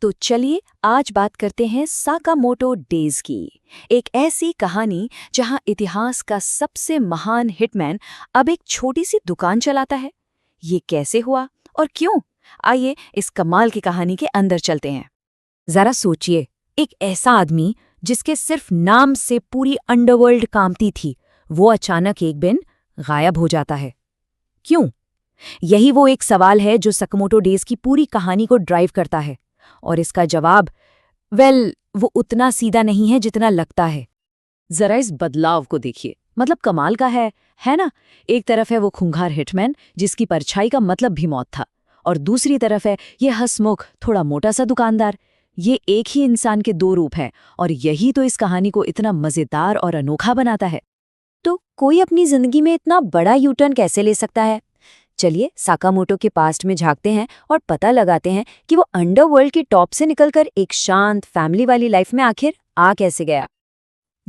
तो चलिए आज बात करते हैं साकामोटो डेज की। एक ऐसी कहानी जहां इतिहास का सबसे महान हिटमैन अब एक छोटी सी दुकान चलाता है। ये कैसे हुआ और क्यों? आइए इस कमाल की कहानी के अंदर चलते हैं। जरा सोचिए, एक ऐसा आदमी जिसके सिर्फ नाम से पूरी अंडरवर्ल्ड कांपती थी, वो अचानक एक दिन गायब हो जाता है। क्यों? यही वो एक सवाल है जो साकामोटो डेज की पूरी कहानी को ड्राइव करता है। और इसका जवाब वो उतना सीधा नहीं है जितना लगता है। जरा इस बदलाव को देखिए, मतलब कमाल का है ना? एक तरफ है वो खूंखार हिटमैन जिसकी परछाई का मतलब भी मौत था, और दूसरी तरफ है ये हंसमुख थोड़ा मोटा सा दुकानदार। ये एक ही इंसान के दो रूप हैं, और यही तो इस कहानी को इतना मजेदार और अनोखा बनाता है। तो कोई अपनी जिंदगी में इतना बड़ा यूटर्न कैसे ले सकता है? चलिए साकामोटो के पास्ट में झांकते हैं और पता लगाते हैं कि वो अंडरवर्ल्ड के टॉप से निकलकर एक शांत फैमिली वाली लाइफ में आखिर आ कैसे गया।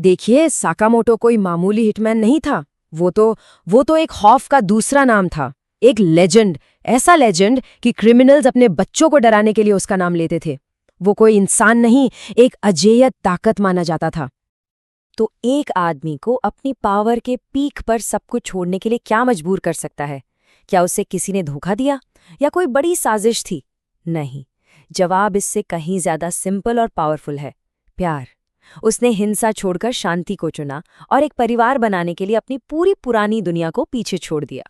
देखिए, साकामोटो कोई मामूली हिटमैन नहीं था। वो तो एक खौफ का दूसरा नाम था, एक लेजेंड। ऐसा लेजेंड कि क्रिमिनल्स अपने बच्चों को डराने के लिए उसका नाम लेते थे। वो कोई इंसान नहीं, एक अजेय ताकत माना जाता था। तो एक आदमी को अपनी पावर के पीक पर सब कुछ छोड़ने के लिए क्या मजबूर कर सकता है? क्या उसे किसी ने धोखा दिया या कोई बड़ी साजिश थी? नहीं, जवाब इससे कहीं ज्यादा सिंपल और पावरफुल है। प्यार। उसने हिंसा छोड़कर शांति को चुना और एक परिवार बनाने के लिए अपनी पूरी पुरानी दुनिया को पीछे छोड़ दिया।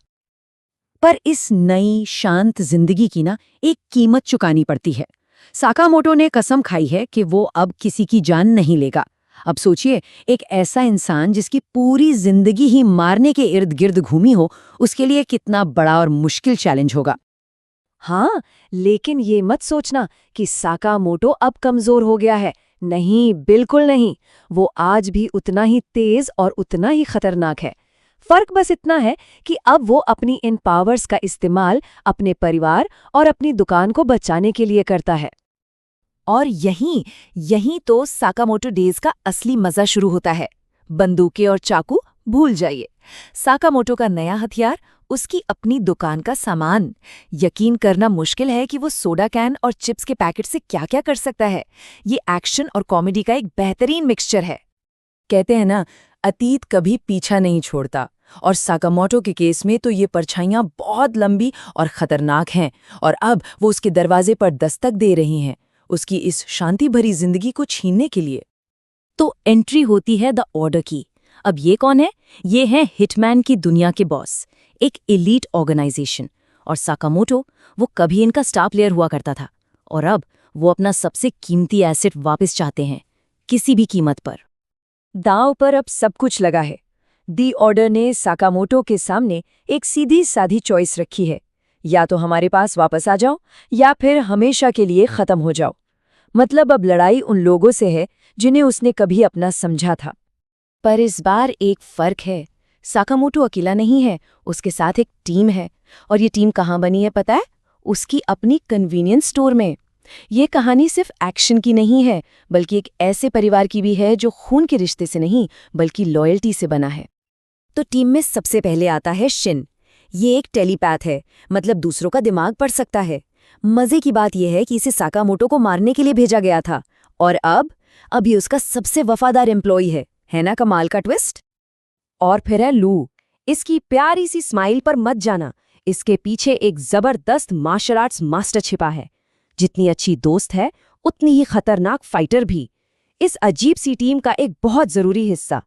पर इस नई शांत जिंदगी की एक कीमत चुकानी पड़ती है। साकामोटो ने कसम खाई है कि वो अब किसी की जान नहीं लेगा। अब सोचिए, एक ऐसा इंसान जिसकी पूरी जिंदगी ही मारने के इर्द गिर्द घूमी हो, उसके लिए कितना बड़ा और मुश्किल चैलेंज होगा। हाँ, लेकिन ये मत सोचना कि साकामोटो अब कमजोर हो गया है। नहीं, बिल्कुल नहीं। वो आज भी उतना ही तेज और उतना ही खतरनाक है। फर्क बस इतना है कि अब वो अपनी इन पावर्स का इस्तेमाल अपने परिवार और अपनी दुकान को बचाने के लिए करता है। और यहीं तो साकामोटो डेज का असली मजा शुरू होता है। बंदूकें और चाकू भूल जाइए। साकामोटो का नया हथियार उसकी अपनी दुकान का सामान। यकीन करना मुश्किल है कि वो सोडा कैन और चिप्स के पैकेट से क्या-क्या कर सकता है। ये एक्शन और कॉमेडी का एक बेहतरीन मिक्सचर है। कहते हैं ना, अतीत कभी पीछा नहीं छोड़ता। और साकामोटो के केस में तो ये परछाइयां बहुत लंबी और खतरनाक हैं, और अब वो उसके दरवाजे पर दस्तक दे रही हैं, उसकी इस शांति भरी जिंदगी को छीनने के लिए। तो एंट्री होती है द ऑर्डर की। अब ये कौन है? ये है हिटमैन की दुनिया के बॉस, एक एलीट ऑर्गेनाइजेशन। और साकामोटो, वो कभी इनका स्टार प्लेयर हुआ करता था, और अब वो अपना सबसे कीमती एसेट वापस चाहते हैं, किसी भी कीमत पर। दांव पर अब सब कुछ लगा है। दी ऑर्डर ने साकामोटो के सामने एक सीधी साधी चॉइस रखी है, या तो हमारे पास वापस आ जाओ या फिर हमेशा के लिए खत्म हो जाओ। मतलब अब लड़ाई उन लोगों से है जिन्हें उसने कभी अपना समझा था। पर इस बार एक फर्क है, साकामोटो अकेला नहीं है, उसके साथ एक टीम है। और ये टीम कहाँ बनी है पता है? उसकी अपनी कन्वीनियंस स्टोर में। ये कहानी सिर्फ एक्शन की नहीं है, बल्कि एक ऐसे परिवार की भी है जो खून के रिश्ते से नहीं बल्कि लॉयल्टी से बना है। तो टीम में सबसे पहले आता है शिन। ये एक टेलीपैथ है, मतलब दूसरों का दिमाग पढ़ सकता है। मजे की बात यह है कि इसे साकामोटो को मारने के लिए भेजा गया था, और अब ये उसका सबसे वफादार एम्प्लॉई है ना? कमाल का ट्विस्ट। और फिर है लू। इसकी प्यारी सी स्माइल पर मत जाना, इसके पीछे एक जबरदस्त मार्शल आर्ट्स मास्टर छिपा है। जितनी अच्छी दोस्त है, उतनी ही खतरनाक फाइटर भी। इस अजीब सी टीम का एक बहुत जरूरी हिस्सा।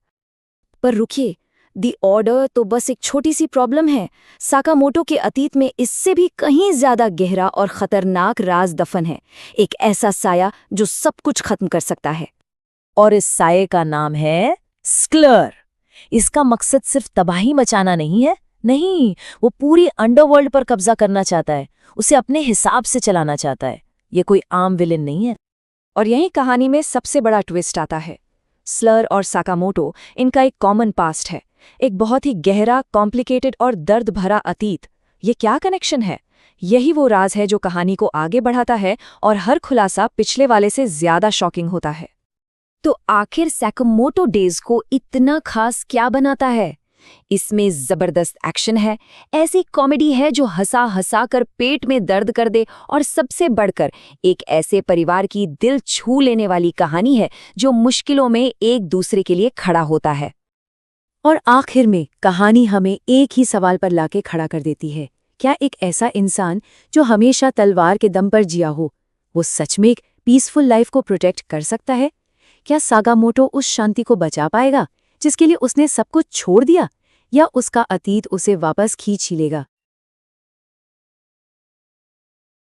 पर रुकिए, दी ऑर्डर तो बस एक छोटी सी प्रॉब्लम है। साकामोटो के अतीत में इससे भी कहीं ज्यादा गहरा और खतरनाक राज दफन है, एक ऐसा साया जो सब कुछ खत्म कर सकता है। और इस साये का नाम है स्क्लर। इसका मकसद सिर्फ तबाही मचाना नहीं है, नहीं, वो पूरी अंडरवर्ल्ड पर कब्जा करना चाहता है, उसे अपने हिसाब से चलाना चाहता है। ये कोई आम विलेन नहीं है। और यही कहानी में सबसे बड़ा ट्विस्ट आता है। स्लर और साकामोटो, इनका एक कॉमन पास्ट है, एक बहुत ही गहरा, कॉम्प्लिकेटेड और दर्द भरा अतीत। ये क्या कनेक्शन है? यही वो राज है जो कहानी को आगे बढ़ाता है, और हर खुलासा पिछले वाले से ज्यादा शॉकिंग होता है। तो आखिर साकामोटो डेज को इतना खास क्या बनाता है? इसमें जबरदस्त एक्शन है, ऐसी कॉमेडी है जो हंसा हंसा कर पेट में दर्द कर दे, और सबसे बढ़कर एक ऐसे परिवार की दिल छू लेने वाली कहानी है जो मुश्किलों में एक दूसरे के लिए खड़ा होता है। और आखिर में कहानी हमें एक ही सवाल पर लाके खड़ा कर देती है, क्या एक ऐसा इंसान जो हमेशा तलवार के दम पर जिया हो, वो सच में एक पीसफुल लाइफ को प्रोटेक्ट कर सकता है? क्या सागामोटो उस शांति को बचा पाएगा जिसके लिए उसने सब कुछ छोड़ दिया, या उसका अतीत उसे वापस खींच ही लेगा?